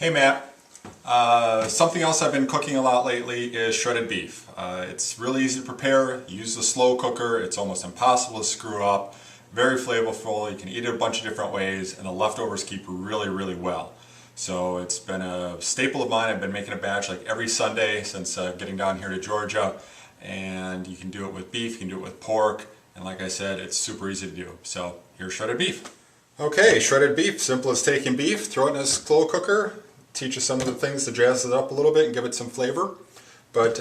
Hey Matt, something else I've been cooking a lot lately is shredded beef. It's really easy to prepare. You use the slow cooker. It's almost impossible to screw up. Very flavorful. You can eat it a bunch of different ways, and the leftovers keep really well. So it's been a staple of mine. I've been making a batch like every Sunday since getting down here to Georgia. And you can do it with beef, you can do it with pork, and like I said, it's super easy to do. So here's shredded beef. Okay, shredded beef, simple as taking beef, throw it in a slow cooker, teach you some of the things to jazz it up a little bit and give it some flavor. But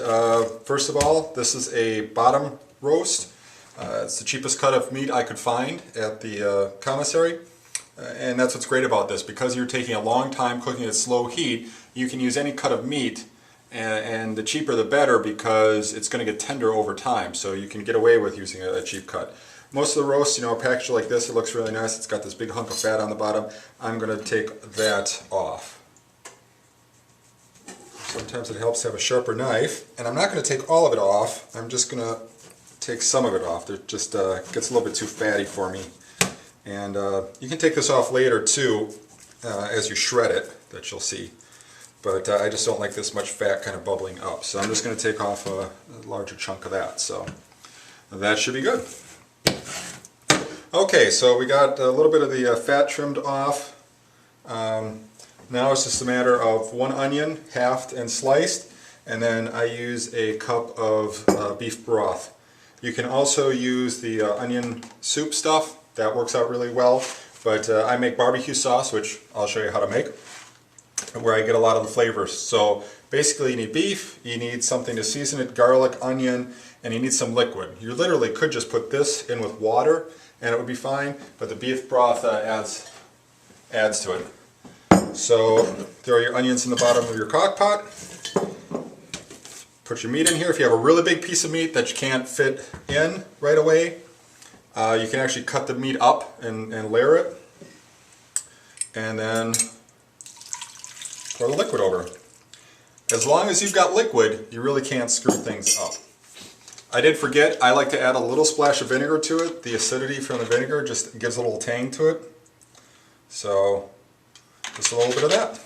first of all, this is a bottom roast. It's the cheapest cut of meat I could find at the commissary. And that's what's great about this. Because you're taking a long time cooking at slow heat, you can use any cut of meat, and the cheaper the better because it's going to get tender over time. So you can get away with using a cheap cut. Most of the roasts, you know, are packaged like this. It looks really nice. It's got this big hunk of fat on the bottom. I'm going to take that off. Sometimes it helps to have a sharper knife. And I'm not going to take all of it off. I'm just going to take some of it off. It just gets a little bit too fatty for me. And you can take this off later too as you shred it, that you'll see. But I just don't like this much fat kind of bubbling up. So I'm just going to take off a larger chunk of that. So that should be good. Okay, so we got a little bit of the fat trimmed off. Now it's just a matter of one onion, halved and sliced, and then I use a cup of beef broth. You can also use the onion soup stuff. That works out really well. But I make barbecue sauce, which I'll show you how to make, where I get a lot of the flavors. So basically you need beef, you need something to season it, garlic, onion, and you need some liquid. You literally could just put this in with water and it would be fine, but the beef broth adds to it. So throw your onions in the bottom of your crock pot. Put your meat in here. If you have a really big piece of meat that you can't fit in right away, you can actually cut the meat up and layer it. And then pour the liquid over. As long as you've got liquid, you really can't screw things up. I did forget, I like to add a little splash of vinegar to it. The acidity from the vinegar just gives a little tang to it. So, just a little bit of that.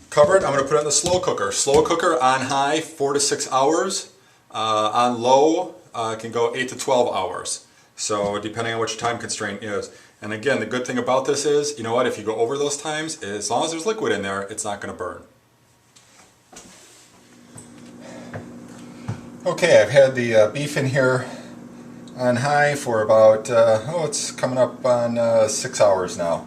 Cover it, I'm going to put it in the slow cooker. Slow cooker on high, 4 to 6 hours. On low, it can go 8 to 12 hours. So depending on what your time constraint is. And again, the good thing about this is, you know what, if you go over those times, as long as there's liquid in there, it's not going to burn. Okay, I've had the beef in here on high for about, it's coming up on 6 hours now.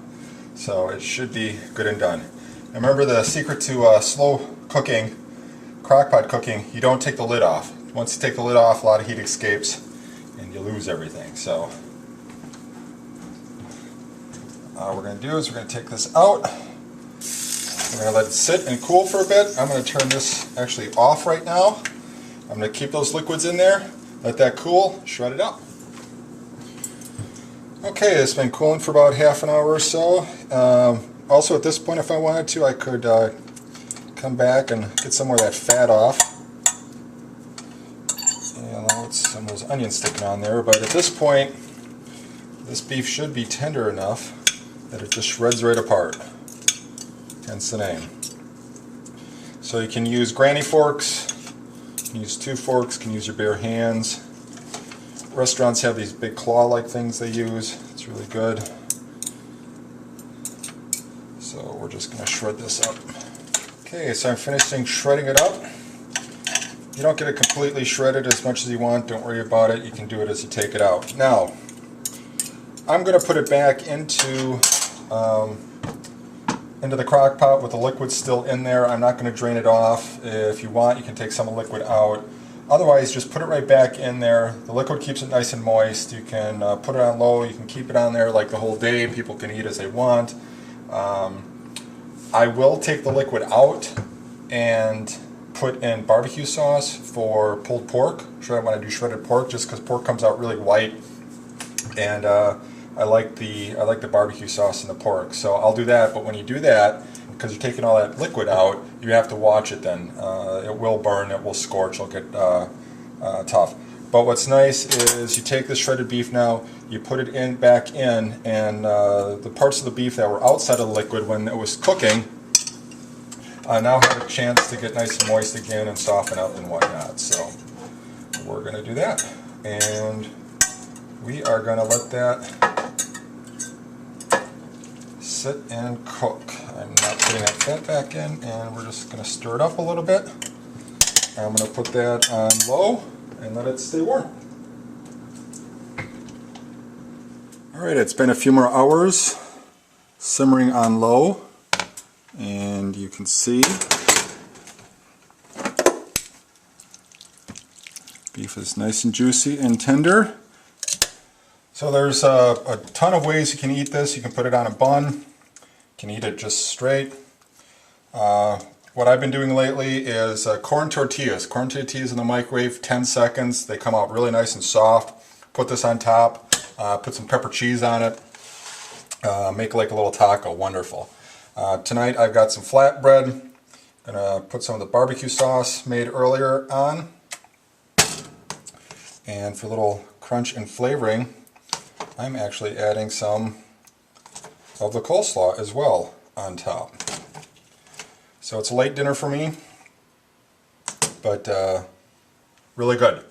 So it should be good and done. And remember, the secret to slow cooking, crockpot cooking, you don't take the lid off. Once you take the lid off, a lot of heat escapes and you lose everything. So what we're going to do is we're going to take this out. We're going to let it sit and cool for a bit. I'm going to turn this actually off right now. I'm going to keep those liquids in there, let that cool, shred it up. Okay, it's been cooling for about half an hour or so. Also at this point, if I wanted to, I could come back and get some more of that fat off. And now it's some of those onions sticking on there, but at this point, this beef should be tender enough that it just shreds right apart. Hence the name. So you can use granny forks, you can use 2 forks, you can use your bare hands. Restaurants have these big claw-like things they use. It's really good. So we're just going to shred this up. Okay, so I'm finishing shredding it up. You don't get it completely shredded as much as you want. Don't worry about it. You can do it as you take it out. Now, I'm going to put it back into the crock pot with the liquid still in there. I'm not going to drain it off. If you want, you can take some of the liquid out. Otherwise, just put it right back in there. The liquid keeps it nice and moist. You can put it on low. You can keep it on there like the whole day. People can eat as they want. I will take the liquid out and put in barbecue sauce for pulled pork. I want to do shredded pork just because pork comes out really white, and I like the barbecue sauce in the pork. So I'll do that. But when you do that, because you're taking all that liquid out, you have to watch it then. It will burn, it will scorch, it'll get tough. But what's nice is you take this shredded beef now, you put it back in, and the parts of the beef that were outside of the liquid when it was cooking now have a chance to get nice and moist again and soften up and whatnot. So we're going to do that, and we are going to let that sit and cook. I'm not putting that fat back in, and we're just going to stir it up a little bit. I'm going to put that on low and let it stay warm. Alright, it's been a few more hours simmering on low, and you can see beef is nice and juicy and tender. So there's a ton of ways you can eat this. You can put it on a bun, you can eat it just straight. What I've been doing lately is corn tortillas. Corn tortillas in the microwave, 10 seconds. They come out really nice and soft. Put this on top, put some pepper cheese on it, make like a little taco. Wonderful. Tonight I've got some flatbread. Gonna put some of the barbecue sauce made earlier on. And for a little crunch and flavoring, I'm actually adding some of the coleslaw as well on top. So it's a late dinner for me, but really good.